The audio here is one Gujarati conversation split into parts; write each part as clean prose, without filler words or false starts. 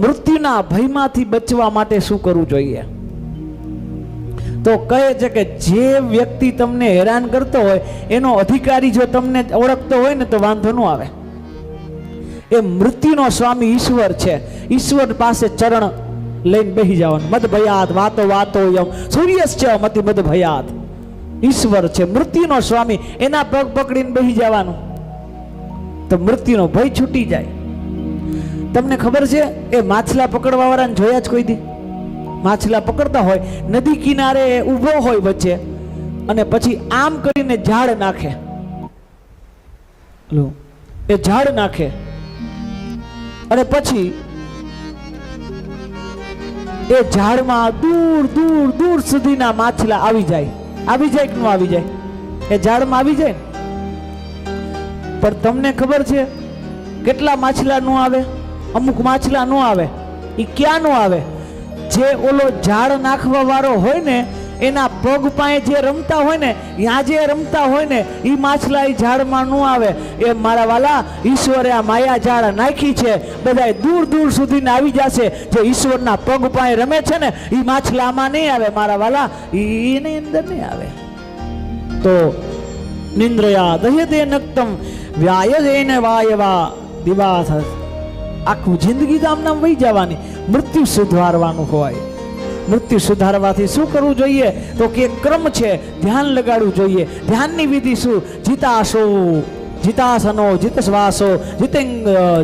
મૃત્યુના ભયમાંથી બચવા માટે શું કરવું જોઈએ? તો કહે છે કે જે વ્યક્તિ તમને હેરાન કરતો હોય એનો અધિકારી જો તમને ઓળખતો હોય ને તો વાંધો ન આવે. એ મૃત્યુનો સ્વામી ઈશ્વર છે. ઈશ્વર પાસે ચરણ લઈને બેસી જવાનું. મદ ભયાત વાતો વાતો યમ સૂર્યશ્ચ મતિ મદ ભયાત. ઈશ્વર છે મૃત્યુનો સ્વામી, એના પગ પકડીને બેસી જવાનું તો મૃત્યુનો ભય છૂટી જાય. તમને ખબર છે એ માછલા પકડવા વાળાને જોયા જ કોઈ દી? માછલા પકડતા હોય, નદી કિનારે ઊભો હોય વચ્ચે, અને પછી આમ કરીને ઝાડ નાખે. એ ઝાડ નાખે અને પછી એ ઝાડમાં દૂર દૂર દૂર સુધીના માછલા આવી જાય. આવી જાય કે ન આવી જાય? એ ઝાડમાં આવી જાય. પણ તમને ખબર છે કેટલા માછલા ન આવે? અમુક માછલા ન આવે. એ ક્યાં ન આવે? જે ઓલો ઝાડ નાખવા વાળો હોય ને એના પગ પાસે જે રમતા હોય ને, ત્યાં જે રમતા હોય ને એ માછલા એ ઝાડમાં ન આવે. એ મારા વાલા ઈશ્વરે આ માયા ઝાડ નાખી છે, બધા દૂર દૂર સુધી આવી જશે. જે ઈશ્વરના પગ પાસે રમે છે ને એ માછલા આમાં નહીં આવે મારા વાલા, એની અંદર નહીં આવે. તો નિંદ્રયા દહ્યતે નક્તમ વ્યાયદેન વાયવા દિવાસ. આખું જિંદગી તો આમ વહી જવાની. મૃત્યુ સુધારવાનું હોય. મૃત્યુ સુધારવાથી શું કરવું જોઈએ? તો કે ક્રમ છે, ધ્યાન લગાડવું જોઈએ. ધ્યાનની વિધિ શું? જીતાશો જીતાસનો જીતશ્વાસો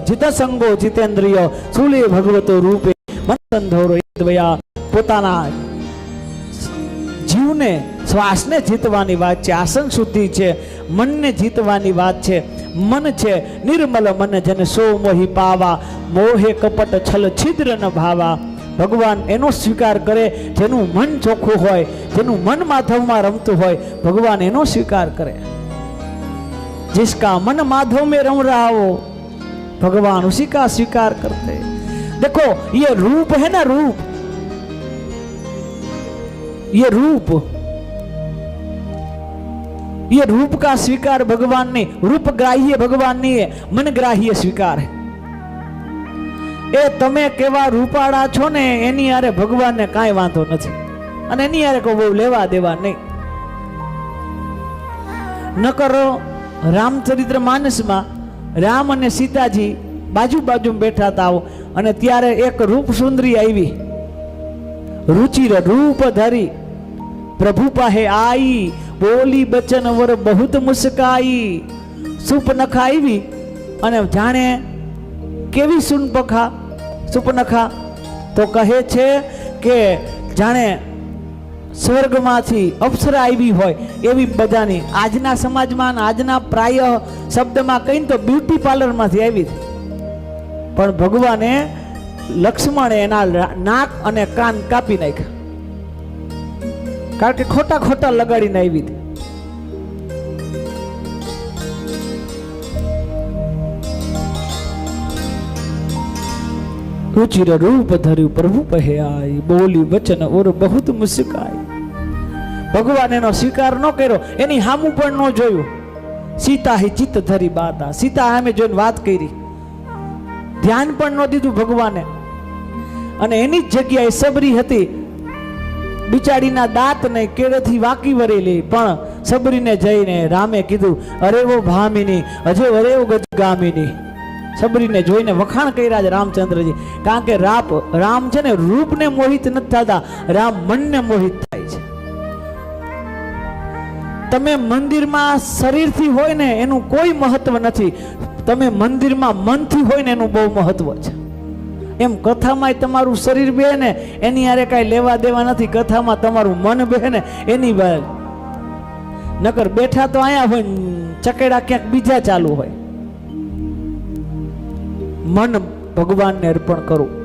જીતસંગો જીતેન્દ્રિયો સુલે ભગવતો રૂપે મનસંધોરો દ્વયા. પોતાના જીવને શ્વાસને જીતવાની વાત છે. આસન શુદ્ધિ છે, મનને જીતવાની વાત છે. મન છે નિર્મલ મન જન સો મોહી પાવા, મોહે કપટ છલ છિદ્ર ન ભાવા. ભગવાન એનો સ્વીકાર કરે જેનું મન ચોખ્ખું હોય, જેનું મન માધવમાં રમતું હોય, ભગવાન એનો સ્વીકાર કરે. जिसका मन माधव में रम रहा हो भगवान उसी का स्वीकार करते. देखो ये रूप है ना, रूप, ये रूप का स्वीकार भगवान ने, रूप ग्राह्य भगवान नहीं है, मन ग्राह्य स्वीकार है. ए तमे केवा रूपाड़ा छो ने एनी यारे भगवान ने काई वांधो नथी, अने एनी यारे को बहु लेवा देवा नहीं. न करो रामचरित्र मानस में राम अने सीताजी बाजू बाजू बैठा था अने त्यारे एक रूप सुंदरी आई, रुचिर रूप धरी प्रभु पाहे आई, बोली बचन वर बहुत मुस्काई. सुपनखा आई अने जाने केवी सुनपखा सुपनखा तो कहे छे के जाने स्वर्गमांथी अप्सरा आई होय एवी बधानी. आजना समाजमां आजना प्राय शब्दमां कहीने तो ब्यूटी पार्लर मांथी आवी, पण भगवाने लक्ष्मणे एना नाक अने कान कापी नाख्या, कारण के खोटा खोटा लगाड़ीने आवी. रुचिर रूप धर्यु प्रभु पहे आई, बोली वचन और बहुत मुस्काई. भगवान एनो स्वीकार न कर्यो, एनी हामू पण न जोयुं. सीता ही चित्त धरी बाता, सीता सामे जोईने वात करी, ध्यान पण न दीधुं भगवाने. अने एनी ज जग्याए सबरी हती, बिचारीना दांत ने केड़ेथी वाकी वरेली, पण सबरीने जईने रामे कीधुं अरे वो भामिनी अजे अरे वो गजगामिनी. सबरीने जोईने वखाण कर्या रामचंद्रजी, कारण के राम छे ने रूप ने मोहित नथी थता, राम मन ने मोहित थाय छे. तमे मंदिर में शरीर थी होय ने एनु कोई महत्व नथी, तमे मंदिर में मन थी होय ने एनु बहु महत्व छे. एम कथा में तमारू शरीर बेहे ने एनी हारे काई लेवा देवा नथी, कथा में तमारू मन बेहे ने एनी बार. नकर बैठा तो आया होय, चकेड़ा क्यांक बीजा चालू होय. मन भगवान ने अर्पण करो.